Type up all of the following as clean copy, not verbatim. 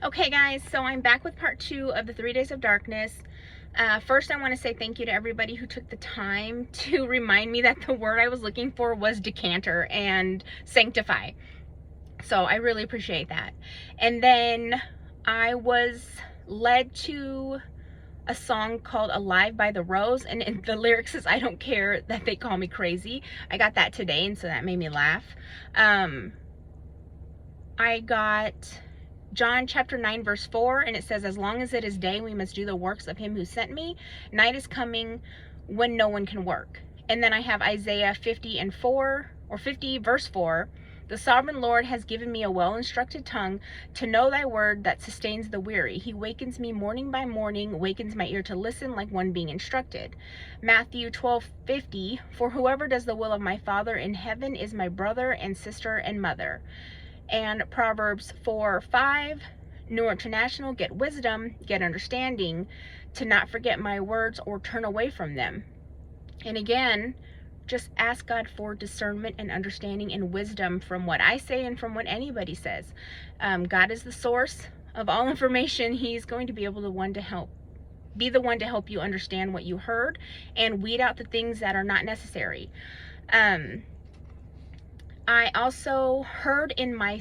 Okay guys, so I'm back with part 2 of the 3 Days of Darkness. First I want to say thank you to everybody who took the time to remind me that the word I was looking for was decanter and sanctify. So I really appreciate that. And then I was led to a song called Alive by the Rose, and the lyrics says, I don't care that they call me crazy. I got that today, and so that made me laugh. I got John chapter 9 verse 4, and it says, as long as it is day, we must do the works of him who sent me. Night is coming when no one can work. And then I have Isaiah 50 and 4, or 50 verse 4. The sovereign Lord has given me a well-instructed tongue to know thy word that sustains the weary. He wakens me morning by morning, wakens my ear to listen like one being instructed. Matthew 12:50, for whoever does the will of my Father in heaven is my brother and sister and mother. And Proverbs 4:5, New International, get wisdom, get understanding, to not forget my words or turn away from them. And again, just ask God for discernment and understanding and wisdom from what I say and from what anybody says. God is the source of all information. He's going to be able to be the one to help you understand what you heard and weed out the things that are not necessary. I also heard in my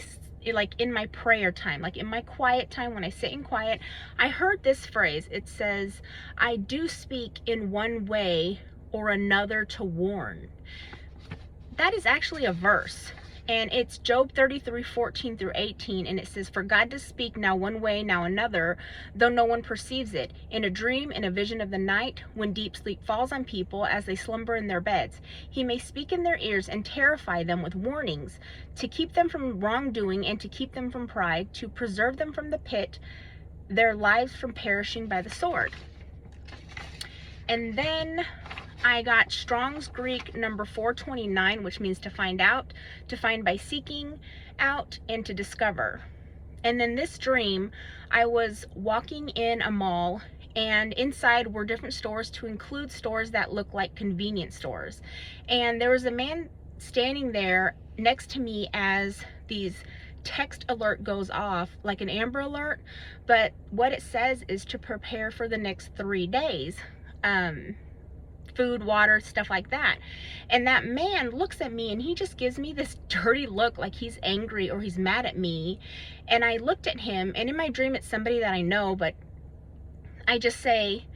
prayer time, like in my quiet time, when I sit in quiet, I heard this phrase. It says, I do speak in one way or another to warn. That is actually a verse, and it's Job 33:14 through 18, and it says, for God does speak now one way, now another, though no one perceives it, in a dream, in a vision of the night, when deep sleep falls on people as they slumber in their beds. He may speak in their ears and terrify them with warnings, to keep them from wrongdoing and to keep them from pride, to preserve them from the pit, their lives from perishing by the sword. And then I got Strong's Greek number 429, which means to find out, to find by seeking out, and to discover. And then this dream, I was walking in a mall, and inside were different stores, to include stores that look like convenience stores. And there was a man standing there next to me as these text alert goes off, like an Amber Alert, but what it says is to prepare for the next 3 days. Food, water, stuff like that. And that man looks at me and he just gives me this dirty look, like he's angry or he's mad at me. And I looked at him, and in my dream it's somebody that I know, but I just say,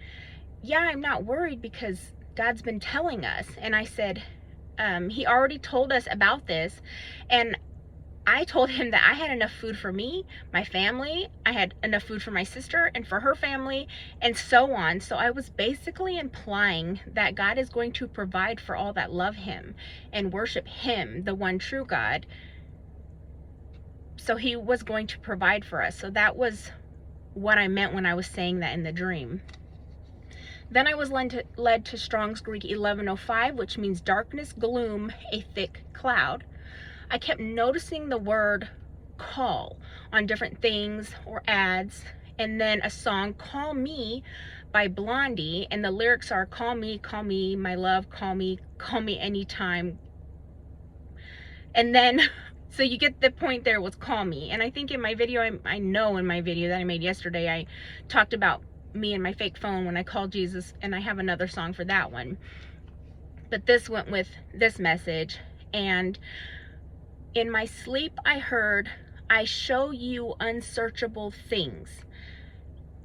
yeah, I'm not worried because God's been telling us. And I said, he already told us about this. And I told him that I had enough food for me, my family, I had enough food for my sister and for her family, and so on. So I was basically implying that God is going to provide for all that love him and worship him, the one true God. So he was going to provide for us. So that was what I meant when I was saying that in the dream. Then I was led to Strong's Greek 1105, which means darkness, gloom, a thick cloud. I kept noticing the word call on different things or ads, and then a song, Call Me by Blondie, and the lyrics are, call me, my love, call me anytime. And then, so you get the point there, was call me. And I think in my video, I know in my video that I made yesterday, I talked about me and my fake phone when I called Jesus, and I have another song for that one. But this went with this message. And in my sleep, I heard, I show you unsearchable things,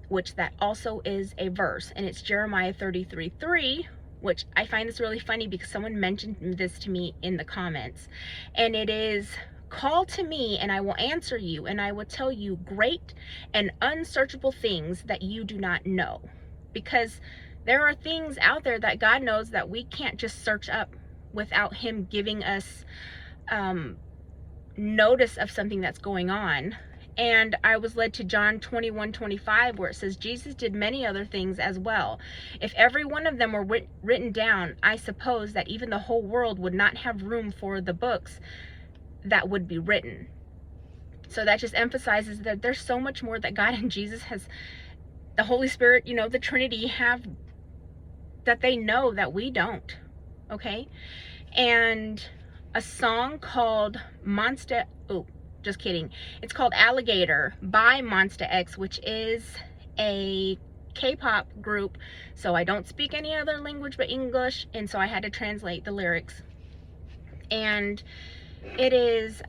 which that also is a verse, and it's Jeremiah 33:3, which I find this really funny because someone mentioned this to me in the comments, and it is, call to me and I will answer you, and I will tell you great and unsearchable things that you do not know. Because there are things out there that God knows that we can't just search up without him giving us notice of something that's going on. And I was led to John 21:25, where it says, Jesus did many other things as well. If every one of them were written down, I suppose that even the whole world would not have room for the books that would be written. So that just emphasizes that there's so much more that God and Jesus has, the Holy Spirit, you know, the Trinity, have that they know that we don't. Okay? And a song called Just kidding. It's called Alligator by Monsta X, which is a K-pop group. So I don't speak any other language but English, and so I had to translate the lyrics. And it is,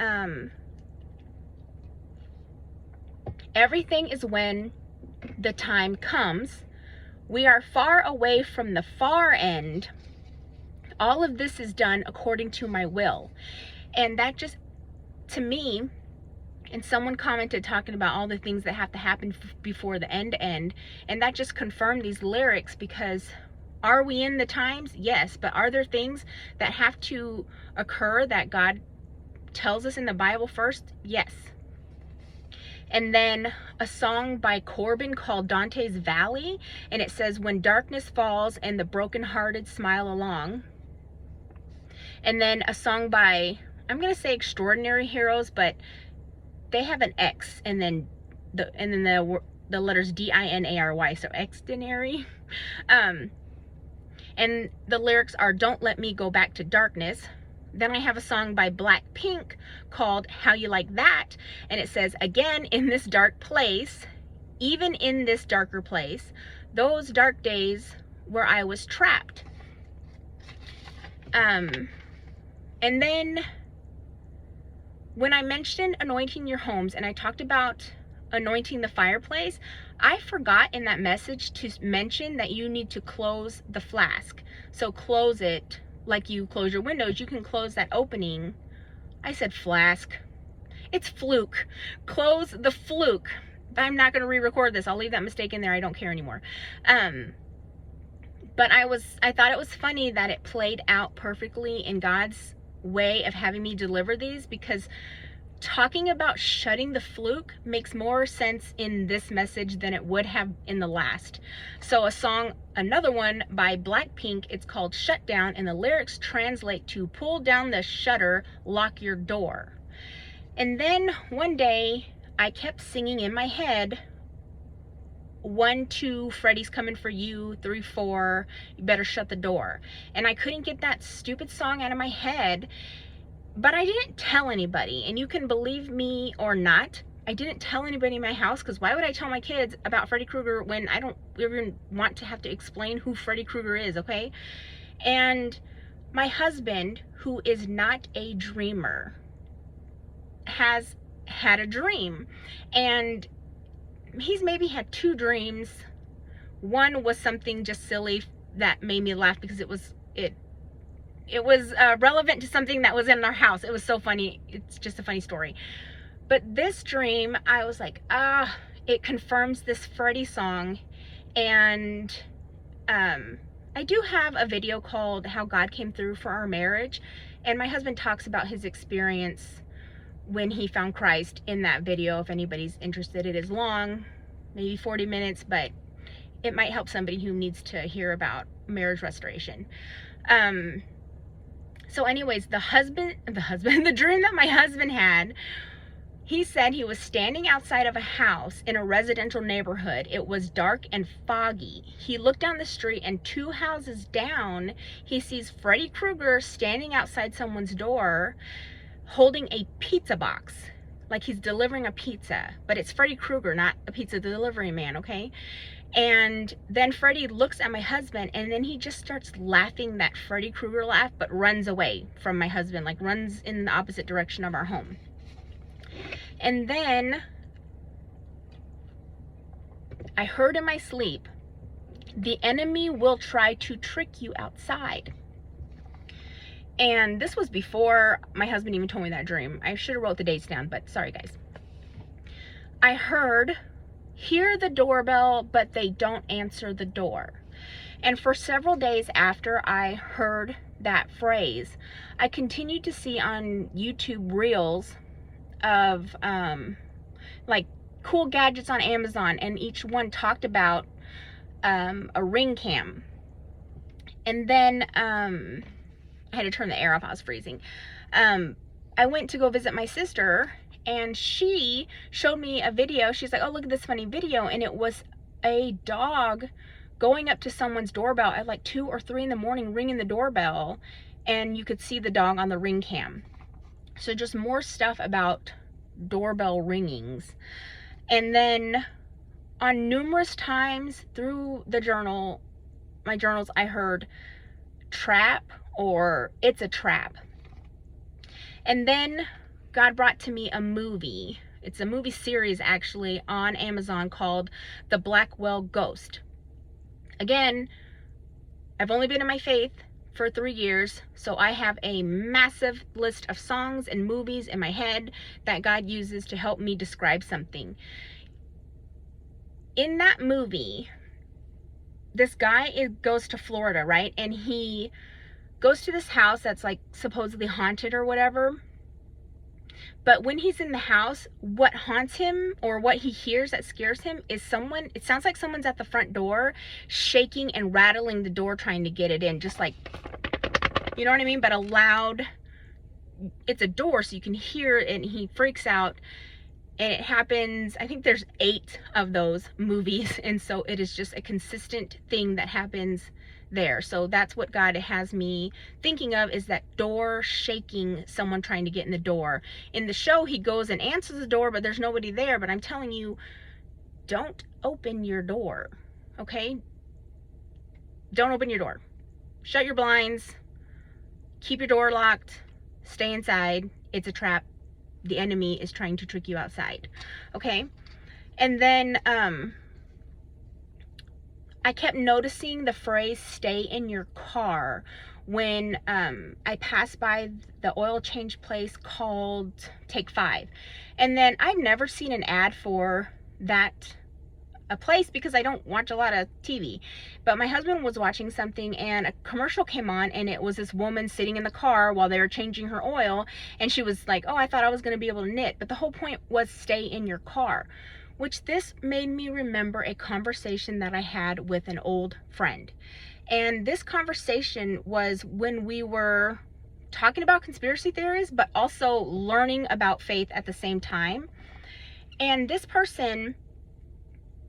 everything is when the time comes. We are far away from the far end. All of this is done according to my will. And that just, to me, and someone commented talking about all the things that have to happen before the end, and that just confirmed these lyrics, because are we in the times? Yes. But are there things that have to occur that God tells us in the Bible first? Yes. And then a song by Corbin called Dante's Valley, and it says, when darkness falls and the brokenhearted smile along. And then a song by, I'm gonna say Extraordinary Heroes, but they have an X and then the letters D-I-N-A-R-Y, so extraordinary. And the lyrics are, don't let me go back to darkness. Then I have a song by Blackpink called How You Like That, and it says, again in this dark place, even in this darker place, those dark days where I was trapped. And then when I mentioned anointing your homes and I talked about anointing the fireplace, I forgot in that message to mention that you need to close the flask. So close it like you close your windows. You can close that opening. I said flask. It's fluke. Close the fluke. I'm not going to re-record this. I'll leave that mistake in there. I don't care anymore. But I thought it was funny that it played out perfectly in God's way of having me deliver these, because talking about shutting the fluke makes more sense in this message than it would have in the last. So a song, another one by Blackpink, it's called Shut Down, and the lyrics translate to pull down the shutter, lock your door. And then one day I kept singing in my head, 1, 2, Freddy's coming for you, 3, 4, you better shut the door. And I couldn't get that stupid song out of my head. But I didn't tell anybody, and you can believe me or not, I didn't tell anybody in my house, because why would I tell my kids about Freddy Krueger when I don't even want to have to explain who Freddy Krueger is, okay? And my husband, who is not a dreamer, has had a dream, and he's maybe had 2 dreams. One was something just silly that made me laugh because it was relevant to something that was in our house. It was so funny. It's just a funny story. But this dream, I was like, it confirms this Freddy song. And I do have a video called How God Came Through for Our Marriage. And my husband talks about his experience when he found Christ in that video. If anybody's interested, it is long, maybe 40 minutes, but it might help somebody who needs to hear about marriage restoration. So anyways, the dream that my husband had, he said he was standing outside of a house in a residential neighborhood. It was dark and foggy. He looked down the street, and 2 houses down, he sees Freddy Krueger standing outside someone's door holding a pizza box. Like he's delivering a pizza, but it's Freddy Krueger, not a pizza delivery man, okay? And then Freddy looks at my husband, and then he just starts laughing that Freddy Krueger laugh, but runs away from my husband, like runs in the opposite direction of our home. And then I heard in my sleep, the enemy will try to trick you outside. And this was before my husband even told me that dream. I should have wrote the dates down, but sorry guys. I heard, hear the doorbell, but they don't answer the door. And for several days after I heard that phrase, I continued to see on YouTube reels of like cool gadgets on Amazon, and each one talked about a ring cam. And then I had to turn the air off, I was freezing. I went to go visit my sister, and she showed me a video. She's like, oh, look at this funny video. And it was a dog going up to someone's doorbell at like 2 or 3 in the morning, ringing the doorbell, and you could see the dog on the ring cam. So just more stuff about doorbell ringings. And then on numerous times through the journal, my journals, I heard trap or it's a trap. And then God brought to me a movie. It's a movie series actually on Amazon called The Blackwell Ghost. Again, I've only been in my faith for 3 years, so I have a massive list of songs and movies in my head that God uses to help me describe something. In that movie, this guy goes to Florida, right? And he goes to this house that's like supposedly haunted or whatever. But when he's in the house, what haunts him or what he hears that scares him is someone, it sounds like someone's at the front door shaking and rattling the door trying to get it in, just like, you know what I mean? But a loud, it's a door so you can hear it, and he freaks out. And it happens, I think there's 8 of those movies, and so it is just a consistent thing that happens there. So that's what God has me thinking of, is that door shaking, someone trying to get in the door. In the show, he goes and answers the door, but there's nobody there. But I'm telling you, don't open your door, okay? Don't open your door. Shut your blinds. Keep your door locked. Stay inside. It's a trap. The enemy is trying to trick you outside, okay? And then I kept noticing the phrase "stay in your car" when I passed by the oil change place called Take 5. And then I've never seen an ad for that a place because I don't watch a lot of TV. But my husband was watching something and a commercial came on, and it was this woman sitting in the car while they were changing her oil, and she was like, "Oh, I thought I was going to be able to knit." But the whole point was stay in your car, which this made me remember a conversation that I had with an old friend. And this conversation was when we were talking about conspiracy theories, but also learning about faith at the same time. And this person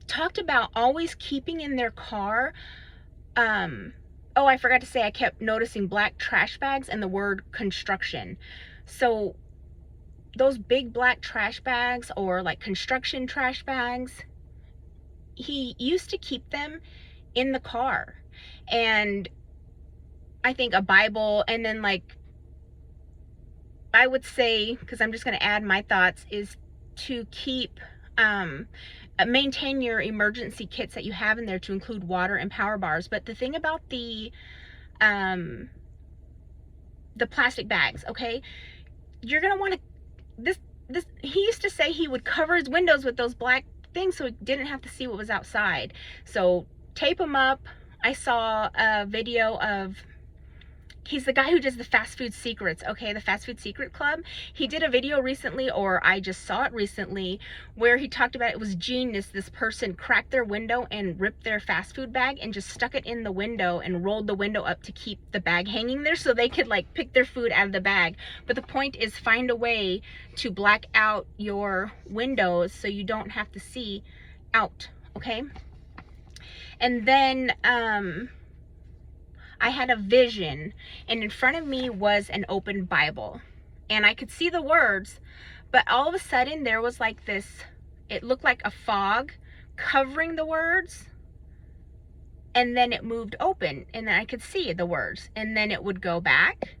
talked about always keeping in their car, oh, I forgot to say, I kept noticing black trash bags and the word construction. So those big black trash bags, or like construction trash bags, he used to keep them in the car. And I think a Bible, and then like, I would say, because I'm just going to add my thoughts, is to keep maintain your emergency kits that you have in there, to include water and power bars. But the thing about the plastic bags, okay, you're gonna want to, this he used to say he would cover his windows with those black things so he didn't have to see what was outside. So tape them up. I saw a video of, he's the guy who does the fast food secrets, okay, the fast food secret club. He did a video recently, or I just saw it recently, where he talked about, it was genius. This person cracked their window and ripped their fast food bag and just stuck it in the window and rolled the window up to keep the bag hanging there so they could like pick their food out of the bag. But the point is, find a way to black out your windows so you don't have to see out, okay? And then I had a vision, and in front of me was an open Bible, and I could see the words, but all of a sudden there was like this, it looked like a fog covering the words, and then it moved open, and then I could see the words, and then it would go back,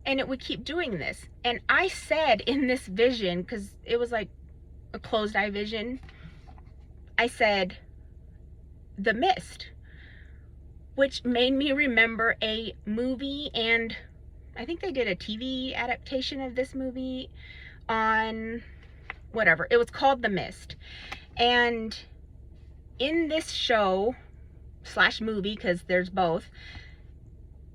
and it would keep doing this. And I said in this vision, because it was like a closed eye vision, I said, "The Mist," which made me remember a movie, and I think they did a TV adaptation of this movie on whatever. It was called The Mist. And in this show / movie, because there's both,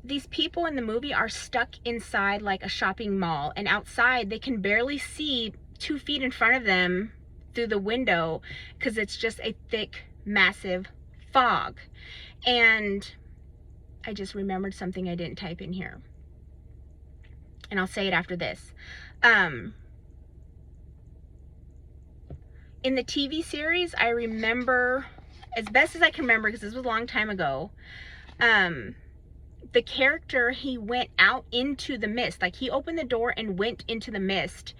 these people in the movie are stuck inside like a shopping mall, and outside they can barely see 2 feet in front of them through the window because it's just a thick, massive fog. And I just remembered something I didn't type in here, and I'll say it after this. In the TV series, I remember, as best as I can remember, because this was a long time ago, the character, he went out into the mist, like he opened the door and went into the mist,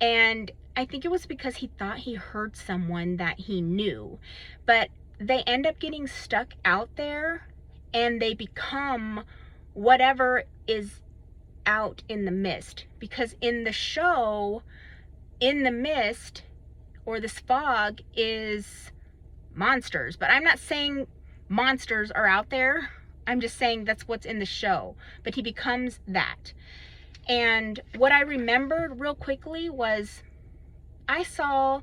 And I think it was because he thought he heard someone that he knew. But they end up getting stuck out there, and they become whatever is out in the mist. Because in the show, in the mist or this fog is monsters. But I'm not saying monsters are out there. I'm just saying that's what's in the show. But he becomes that. And what I remembered real quickly was I saw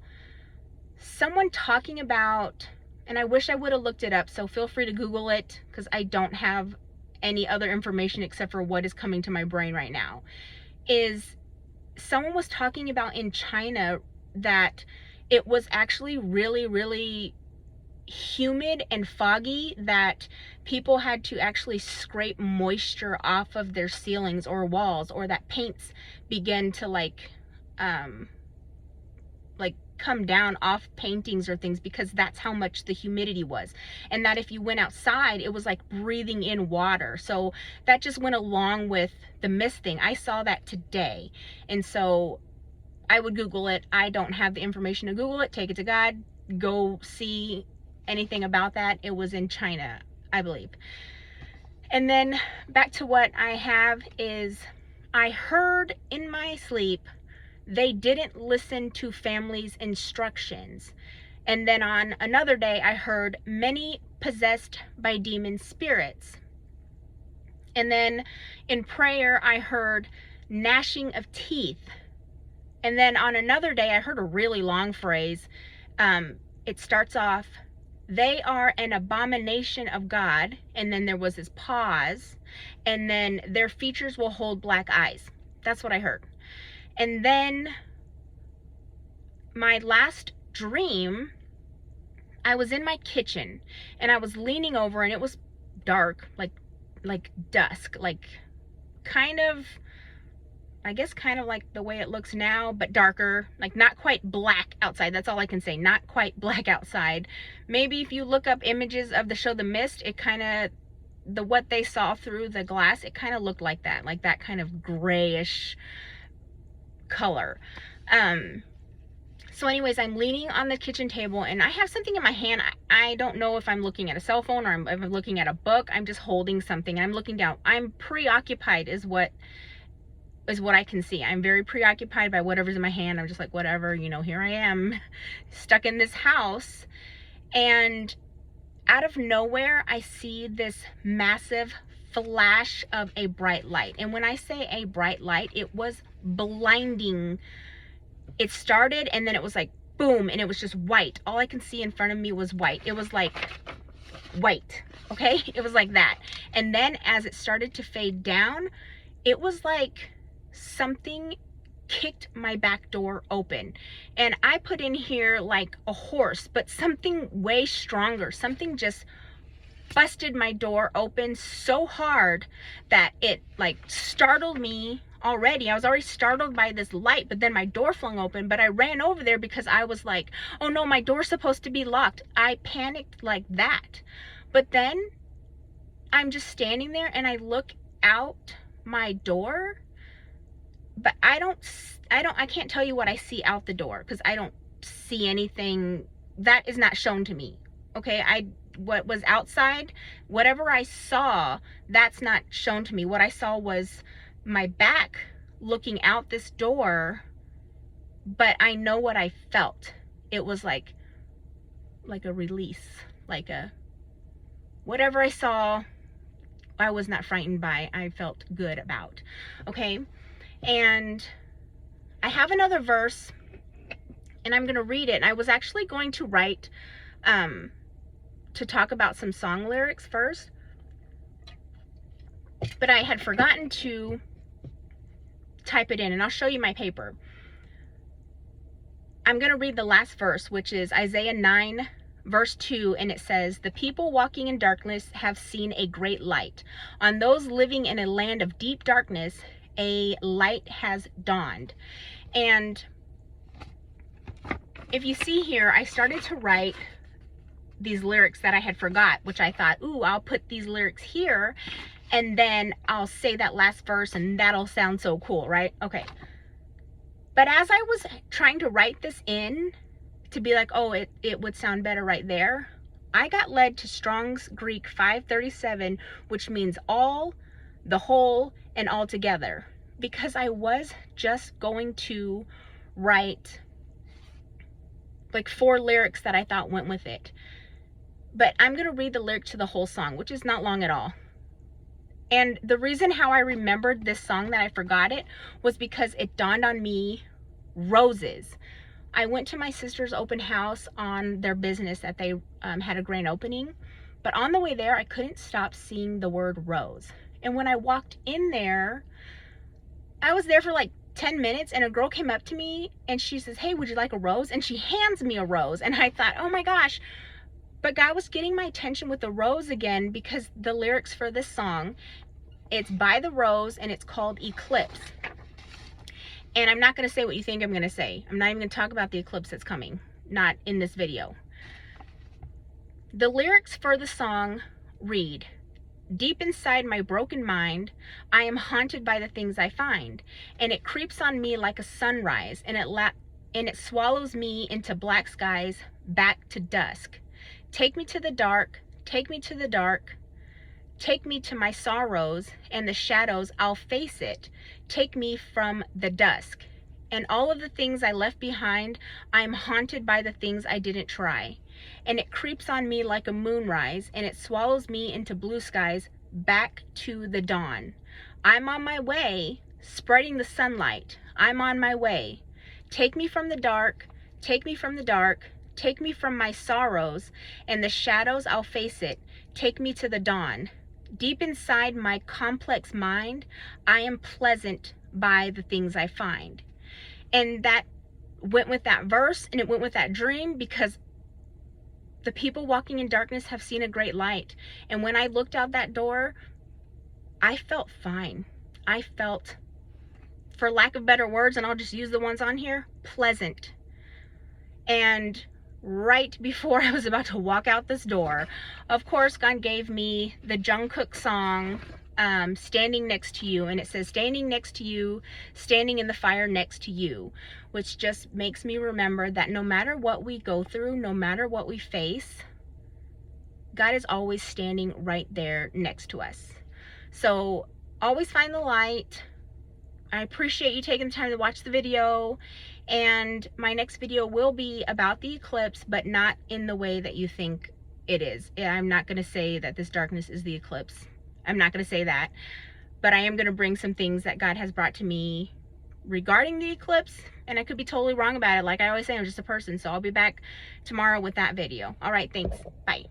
someone talking about, and I wish I would have looked it up, so feel free to Google it, because I don't have any other information except for what is coming to my brain right now, is someone was talking about in China that it was actually really, really humid and foggy, that people had to actually scrape moisture off of their ceilings or walls, or that paints began to like come down off paintings or things, because that's how much the humidity was. And that if you went outside, it was like breathing in water. So that just went along with the mist thing. I saw that today, and so I would Google it. I don't have the information to Google it. Take it to God. Go see anything about that. It was in China, I believe. And then back to what I have is, I heard in my sleep they didn't listen to family's instructions. And then on another day, I heard many possessed by demon spirits. And then in prayer, I heard gnashing of teeth. And then on another day, I heard a really long phrase. It starts off, they are an abomination of God. And then there was this pause. And then their features will hold black eyes. That's what I heard. And then my last dream, I was in my kitchen and I was leaning over, and it was dark, like dusk, like kind of, I guess kind of like the way it looks now, but darker, like not quite black outside. That's all I can say. Not quite black outside. Maybe if you look up images of the show The Mist, it kind of, what they saw through the glass, it kind of looked like that kind of grayish color. So anyways, I'm leaning on the kitchen table and I have something in my hand. I don't know if I'm looking at a cell phone or if I'm looking at a book. I'm just holding something. I'm looking down. I'm preoccupied is what I can see. I'm very preoccupied by whatever's in my hand. I'm just like, whatever, you know, here I am stuck in this house. And out of nowhere, I see this massive flash of a bright light. And when I say a bright light, it was blinding. It started and then it was like boom, and it was just white. All I can see in front of me was white. It was like white, okay? It was like that. And then as it started to fade down, it was like something kicked my back door open. And I put in here like a horse, but something way stronger. Something just busted my door open so hard that it like startled me already. I was already startled by this light, but then my door flung open. But I ran over there because I was like, oh no, my door's supposed to be locked. I panicked like that. But then I'm just standing there and I look out my door, but I can't tell you what I see out the door because I don't see anything. That is not shown to me. Okay, what was outside, whatever I saw, that's not shown to me. What I saw was my back looking out this door, but I know what I felt. It was like a release, like a, whatever I saw, I was not frightened by, I felt good about. Okay, and I have another verse and I'm gonna read it. I was actually going to write to talk about some song lyrics first, but I had forgotten to type it in, and I'll show you my paper. I'm going to read the last verse, which is Isaiah 9 verse 2, and it says, the people walking in darkness have seen a great light. On those living in a land of deep darkness, a light has dawned. And if you see here, I started to write these lyrics that I had forgot, which I thought, ooh, I'll put these lyrics here and then I'll say that last verse and that'll sound so cool, right? Okay. But as I was trying to write this in to be like, oh, it would sound better right there, I got led to Strong's Greek 537, which means all, the whole, and all together, because I was just going to write like 4 lyrics that I thought went with it. But I'm going to read the lyric to the whole song, which is not long at all. And the reason how I remembered this song that I forgot it was because it dawned on me, roses. I went to my sister's open house on their business that they had a grand opening. But on the way there, I couldn't stop seeing the word rose. And when I walked in there, I was there for like 10 minutes and a girl came up to me and she says, hey, would you like a rose? And she hands me a rose. And I thought, oh my gosh. But God was getting my attention with the rose again, because the lyrics for this song, it's by the rose and it's called Eclipse. And I'm not going to say what you think I'm going to say. I'm not even going to talk about the eclipse that's coming. Not in this video. The lyrics for the song read, deep inside my broken mind, I am haunted by the things I find. And it creeps on me like a sunrise. And it swallows me into black skies, back to dusk. Take me to the dark, take me to the dark. Take me to my sorrows and the shadows, I'll face it. Take me from the dusk. And all of the things I left behind, I'm haunted by the things I didn't try. And it creeps on me like a moonrise, and it swallows me into blue skies, back to the dawn. I'm on my way, spreading the sunlight. I'm on my way. Take me from the dark, take me from the dark. Take me from my sorrows and the shadows, I'll face it. Take me to the dawn. Deep inside my complex mind, I am pleasant by the things I find. And that went with that verse, and it went with that dream, because the people walking in darkness have seen a great light. And when I looked out that door, I felt fine. I felt, for lack of better words, and I'll just use the ones on here, pleasant. And right before I was about to walk out this door, of course, God gave me the Jungkook song, Standing Next to You. And it says, standing next to you, standing in the fire next to you, which just makes me remember that no matter what we go through, no matter what we face, God is always standing right there next to us. So always find the light. I appreciate you taking the time to watch the video. And my next video will be about the eclipse, but not in the way that you think it is. I'm not going to say that this darkness is the eclipse. I'm not going to say that. But I am going to bring some things that God has brought to me regarding the eclipse. And I could be totally wrong about it. Like I always say, I'm just a person. So I'll be back tomorrow with that video. All right, thanks. Bye.